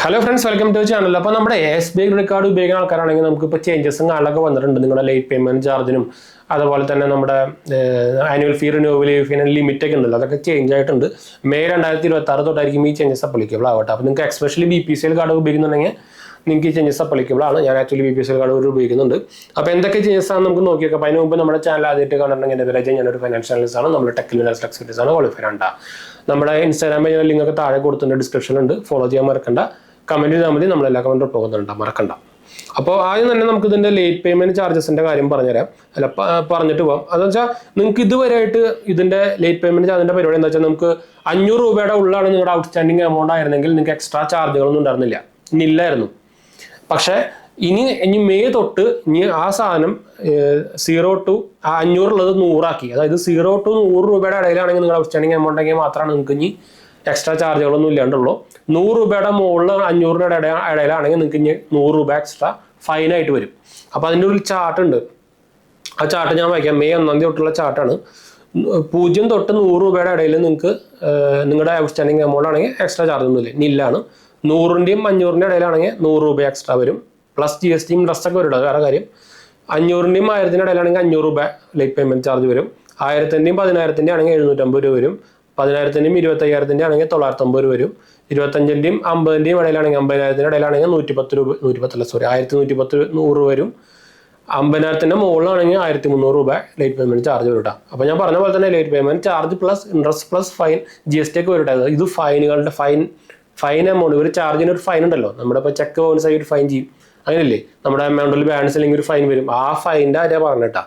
Hello friends, welcome to channel. അപ്പോൾ നമ്മുടെ SBI credit card ഉപയോഗിക്കുന്ന ആൾക്കാരാണെങ്കിൽ നമുക്കിപ്പോൾ ചേഞ്ചസും കാര്യങ്ങളൊക്കെ വന്നിട്ടുണ്ട്. നിങ്ങളുടെ ലേറ്റ് പേയ്മെന്റ് ചാർജിനും അതുപോലെ തന്നെ നമ്മുടെ ആനുവൽ ഫീ റിന്യൂവൽ ഫീന് ലിമിറ്റ് ഒക്കെ ഉണ്ടല്ലോ, അതൊക്കെ ചേഞ്ച് ആയിട്ടുണ്ട്. മെയ് 2026 തൊട്ടായിരിക്കും ഈ ചേഞ്ചസ് അപ്ലിക്കബിൾ ആവട്ടെ. അപ്പോൾ നിങ്ങൾക്ക് എക്സ്പെഷ്യലി BPCL കാർഡ് ഉപയോഗിക്കുന്നുണ്ടെങ്കിൽ നിങ്ങൾക്ക് ഈ ചേഞ്ചസ് അപ്ലിക്കബിൾ ആണ്. ഞാൻ ആക്ച്വലി BPCL കാർഡ് ഉപയോഗിക്കുന്നുണ്ട്. അപ്പോൾ എന്തൊക്കെ ചേഞ്ചസ് ആണ് നമുക്ക് നോക്കിയൊക്കെ. അപ്പോൾ അതിന് മുമ്പ് നമ്മുടെ ചാനൽ ആദ്യമായിട്ട് കാണണമെങ്കിൽ എൻ്റെ പേര് ഞാനൊരു ഫൈനാൻഷ്യൽ അനലിസ്റ്റ് ആണ്. നമ്മൾ ടെക്നിക്കൽ എക്സ്പെർട്ടീസ് ആണ്, ക്വാളിഫൈഡ് ആണ്. നമ്മുടെ ഇൻസ്റ്റാഗ്രാം പേജിൽ ലിങ്ക് ഒക്കെ താഴെ കൊടുത്തിട്ടുണ്ട്, ഡിസ്ക്രിപ്ഷനിലുണ്ട്. ഫോളോ ചെയ്യാൻ മറക്കണ്ട. കമന്റ് ചെയ്താൽ മതി, നമ്മളെല്ലാ കമന്റും പോകുന്നുണ്ട്, മറക്കണ്ട. അപ്പോൾ ആദ്യം തന്നെ നമുക്ക് ഇതിന്റെ ലേറ്റ് പേയ്മെന്റ് ചാർജസിന്റെ കാര്യം പറഞ്ഞുതരാം. അല്ല പറഞ്ഞിട്ട് പോകാം. അതെന്ന് വെച്ചാൽ നിങ്ങൾക്ക് ഇതുവരെയായിട്ട് ഇതിന്റെ ലേറ്റ് പേയ്മെന്റ് ചാർജിന്റെ പരിപാടി എന്താ വെച്ചാൽ നമുക്ക് 500 രൂപയുടെ ഉള്ളാണ് നിങ്ങളുടെ ഔട്ട്സ്റ്റാൻഡിങ് എമൗണ്ട് ആയിരുന്നെങ്കിൽ നിങ്ങൾക്ക് എക്സ്ട്രാ ചാർജുകളൊന്നും ഉണ്ടായിരുന്നില്ല, ഇല്ലായിരുന്നു. പക്ഷേ ഇനി മെയ് തൊട്ട് ഇനി ആ സാധനം 0 to 500 ഉള്ളത് 100 ആക്കി. അതായത് 0 to 100 രൂപയുടെ ഇടയിലാണെങ്കിൽ നിങ്ങളുടെ ഔട്ട്സ്റ്റാൻഡിങ് എമൗണ്ട് എങ്കിൽ മാത്രമാണ് നിങ്ങൾക്ക് ഇനി എക്സ്ട്രാ ചാർജുകളൊന്നും ഇല്ലാണ്ടുള്ളൂ. 100 രൂപയുടെ മുകളിൽ 500 ഇടയിലാണെങ്കിൽ നിങ്ങൾക്ക് ഇനി 100 രൂപ എക്സ്ട്രാ ഫൈനായിട്ട് വരും. അപ്പോൾ അതിൻ്റെ ഒരു ചാർട്ട് ഉണ്ട്. ആ ചാർട്ട് ഞാൻ വായിക്കാം. മെയ് 1 തൊട്ടുള്ള ചാർട്ടാണ്. 0 തൊട്ട് 100 രൂപയുടെ ഇടയിൽ നിങ്ങൾക്ക് നിങ്ങളുടെ ഔട്ട്സ്റ്റാൻഡിങ് എമൗണ്ട് ആണെങ്കിൽ എക്സ്ട്രാ ചാർജ് ഒന്നുമില്ല, നില്ലാണ്. 100ൻ്റെയും 500ൻ്റെയും ഇടയിലാണെങ്കിൽ 100 രൂപ എക്സ്ട്രാ വരും, പ്ലസ് GSTയും ഡ്രസ്സൊക്കെ വരും. വേറെ കാര്യം, 500ൻ്റെയും 1000ൻ്റെയും ഇടയിലാണെങ്കിൽ 500 രൂപ ലേറ്റ് പേയ്മെന്റ് ചാർജ് വരും. 1000ൻ്റെയും 10,000ൻ്റെയും ആണെങ്കിൽ 750 രൂപ വരും. 10,000ൻ്റെയും 25,000ൻ്റെയും ആണെങ്കിൽ 950 രൂപ വരും. 25ൻ്റെയും 50ൻ്റെയും ഇടയിലാണെങ്കിൽ 50,000ൻ്റെ ഇടയിലാണെങ്കിൽ 110 രൂപ, 1110 രൂപ വരും. 50,000ൻ്റെ മുകളിലാണെങ്കിൽ 1,300 രൂപ ലേറ്റ് പേയ്മെന്റ് ചാർജ് വരും കേട്ടോ. അപ്പോൾ ഞാൻ പറഞ്ഞ പോലെ തന്നെ late payment charge plus interest plus fine GST ഒക്കെ വരും. ഇത് ഫൈനുകളുടെ ഫൈൻ എമൗണ്ട്. ഒരു ചാർജിന് ഒരു ഫൈൻ ഉണ്ടല്ലോ, നമ്മുടെ ഇപ്പോൾ ചെക്ക് ബൗൺസ് ആയി ഒരു ഫൈൻ ചെയ്യും, അങ്ങനെയല്ലേ? നമ്മുടെ എമൗണ്ടിൽ ബാലൻസ് അല്ലെങ്കിൽ ഒരു ഫൈൻ വരും. ആ ഫൈൻ്റെ കാര്യം പറഞ്ഞിട്ടാ,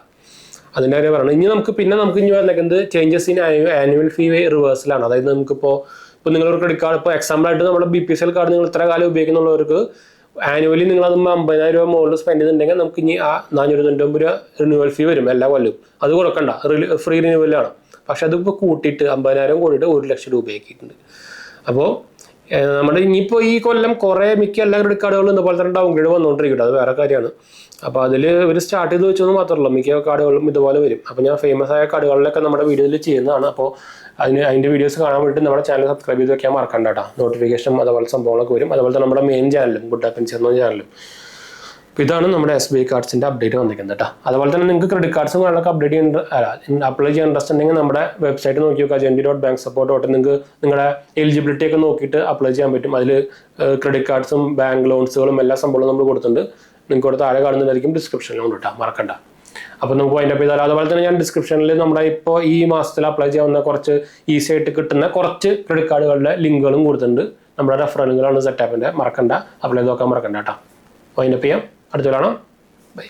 അതിൻ്റെ കാര്യം പറയണം. നമുക്ക് ഇനി വന്നേക്കുന്നത് ചേഞ്ചസ് ഇൻ ആനുവൽ ഫീ റിവേഴ്സലാണ്. അതായത് നമുക്കിപ്പോൾ നിങ്ങളൊരു ക്രെഡിറ്റ് കാർഡ്, ഇപ്പോൾ എക്സാമ്പിൾ ആയിട്ട് നമ്മുടെ BPCL കാർഡ് നിങ്ങൾ ഇത്ര കാലം ഉപയോഗിക്കുന്നുള്ളവർക്ക് ആനുവലി നിങ്ങൾ അത് 50,000 രൂപ മുകളിൽ സ്പെൻഡ് ചെയ്തിട്ടുണ്ടെങ്കിൽ നമുക്ക് ഇനി ആ 499 രൂപ റിന്യൂവൽ ഫീ വരും എല്ലാ കൊല്ലവും. അത് കൊടുക്കണ്ട, ഫ്രീ റിന്യൂവലാണ്. പക്ഷെ അതിപ്പോൾ കൂട്ടിയിട്ട് 50,000 കൂടിയിട്ട് 1 ലക്ഷം രൂപയാക്കിയിട്ടുണ്ട്. അപ്പോൾ നമ്മുടെ ഇനിയിപ്പോൾ ഈ കൊല്ലം മിക്ക എല്ലാ ക്രെഡിറ്റ് കാർഡുകളും ഇതുപോലെ തന്നെ ഡൗൺഗ്രേഡ് വന്നുകൊണ്ടിരിക്കും. അത് വേറെ കാര്യമാണ്. അപ്പോൾ അതിൽ ഒരു സ്റ്റാർട്ട് ചെയ്ത് വെച്ചൊന്നും മാത്രമല്ല, മിക്ക കാർഡുകളും ഇതുപോലെ വരും. അപ്പോൾ ഞാൻ ഫേമസ് ആയ കാർഡുകളിലൊക്കെ നമ്മുടെ വീഡിയോയിൽ ചെയ്യുന്നതാണ്. അപ്പോൾ അതിൻ്റെ വീഡിയോസ് കാണാൻ വേണ്ടിയിട്ട് നമ്മുടെ ചാനൽ സബ്സ്ക്രൈബ് ചെയ്ത് വെക്കാൻ മറക്കണ്ട കേട്ടോ. നോട്ടിഫിക്കേഷൻ അതുപോലെ സംഭവങ്ങളൊക്കെ വരും. അതുപോലെ തന്നെ നമ്മുടെ മെയിൻ ചാനലും ഗുഡ് ഹാപ്പൻസ് എന്ന ചാനലും. അപ്പോൾ ഇതാണ് നമ്മുടെ SBI കാർഡ്സിൻ്റെ അപ്ഡേറ്റ് വന്നിരിക്കുന്നത് കേട്ടോ. അതുപോലെ തന്നെ നിങ്ങൾക്ക് ക്രെഡിറ്റ് കാർഡ്സും കാര്യങ്ങളൊക്കെ അപ്ലൈ ചെയ്യാൻ ഇൻട്രസ്റ്റ് ഉണ്ടെങ്കിൽ നമ്മുടെ വെബ്സൈറ്റ് നോക്കി നോക്കുക, jnd.banksupport. നിങ്ങൾക്ക് നിങ്ങളുടെ എലിജിബിലിറ്റി ഒക്കെ നോക്കിയിട്ട് അപ്ലൈ ചെയ്യാൻ പറ്റും. അതിൽ ക്രെഡിറ്റ് കാർഡ്സും ബാങ്ക് ലോൺസുകളും എല്ലാ സംഭവങ്ങളും നമ്മൾ കൊടുത്തിട്ടുണ്ട്. നിങ്ങൾക്ക് ഇവിടെ താഴെ കാണുന്നതായിരിക്കും, ഡിസ്ക്രിപ്ഷനിലും ഉണ്ട് കേട്ടോ, മറക്കണ്ട. അപ്പോൾ നമുക്ക് അതിൻ്റെ ചെയ്താൽ അതുപോലെ തന്നെ ഞാൻ ഡിസ്ക്രിപ്ഷനിൽ നമ്മുടെ ഇപ്പോൾ ഈ മാസത്തിൽ അപ്ലൈ ചെയ്യാവുന്ന കുറച്ച് ഈസി ആയിട്ട് കിട്ടുന്ന കുറച്ച് ക്രെഡിറ്റ് കാർഡുകളുടെ ലിങ്കുകളും കൊടുത്തിട്ടുണ്ട്. നമ്മുടെ റെഫറലുകളാണ് സെറ്റപ്പിൻ്റെ, മറക്കണ്ട, അപ്ലൈ ചെയ്ത് നോക്കാൻ മറക്കണ്ട കേട്ടോ. അപ്പോൾ അതിൻ്റെ ചെയ്യാം. അടുത്ത കാണാം. ബൈ.